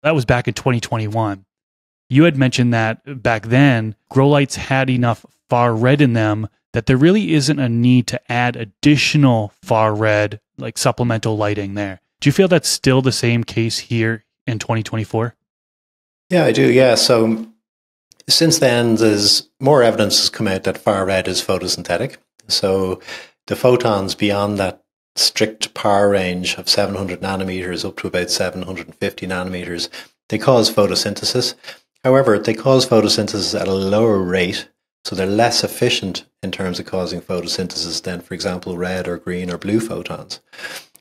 That was back in 2021. You had mentioned that back then, grow lights had enough far red in them that there really isn't a need to add additional far red, like supplemental lighting there. Do you feel that's still the same case here in 2024? Yeah, I do. Yeah. So since then, there's more evidence has come out that far red is photosynthetic. So the photons beyond that strict power range of 700 nanometers up to about 750 nanometers, they cause photosynthesis. However, they cause photosynthesis at a lower rate, so they're less efficient in terms of causing photosynthesis than, for example, red or green or blue photons.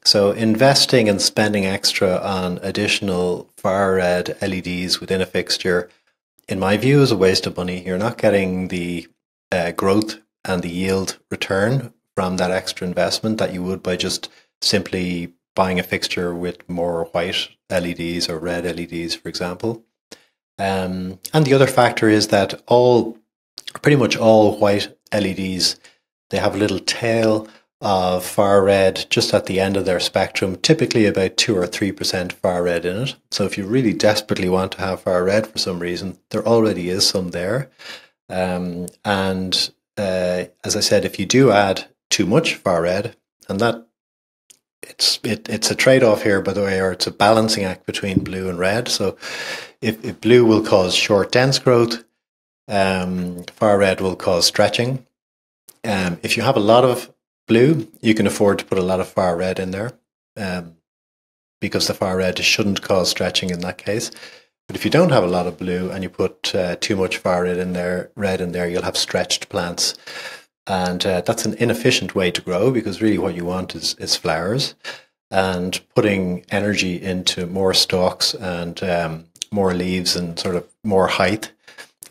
So investing and spending extra on additional far red LEDs within a fixture, in my view, is a waste of money. You're not getting the growth and the yield return from that extra investment that you would by just simply buying a fixture with more white LEDs or red LEDs, for example. And the other factor is that pretty much all white LEDs, they have a little tail of far red just at the end of their spectrum, typically about 2 or 3% far red in it. So if you really desperately want to have far red for some reason, there already is some there. As I said, if you do add too much far red, and that it's a trade-off here, by the way, or it's a balancing act between blue and red. So if blue will cause short, dense growth, far red will cause stretching. If you have a lot of blue, you can afford to put a lot of far red in there, because the far red shouldn't cause stretching in that case. But if you don't have a lot of blue and you put too much far red in there, you'll have stretched plants. And that's an inefficient way to grow, because really what you want is flowers. And putting energy into more stalks and more leaves and sort of more height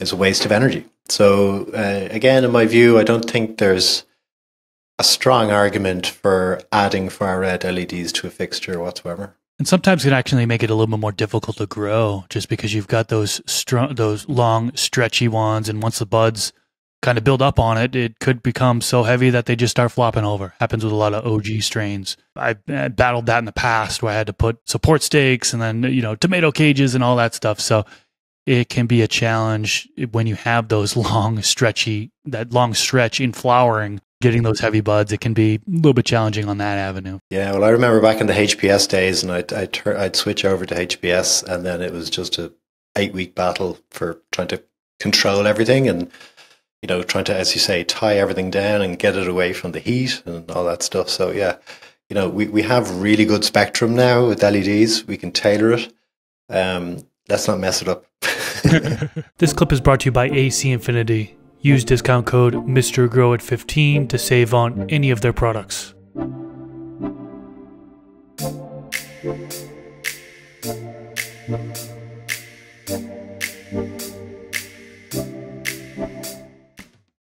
is a waste of energy. So again, in my view, I don't think there's a strong argument for adding far red LEDs to a fixture whatsoever. And sometimes it can actually make it a little bit more difficult to grow, just because you've got those long, stretchy ones, and once the buds kind of build up on it, it could become so heavy that they just start flopping over. Happens with a lot of OG strains. I've battled that in the past, where I had to put support stakes and then, tomato cages and all that stuff. So it can be a challenge when you have those long stretch in flowering, getting those heavy buds. It can be a little bit challenging on that avenue. Yeah, well, I remember back in the HPS days, and I'd switch over to HPS, and then it was just a 8-week battle for trying to control everything and, trying to, as you say, tie everything down and get it away from the heat and all that stuff. So yeah, we have really good spectrum now with LEDs. We can tailor it. Let's not mess it up. This clip is brought to you by AC Infinity. Use discount code MrGrow at 15 to save on any of their products.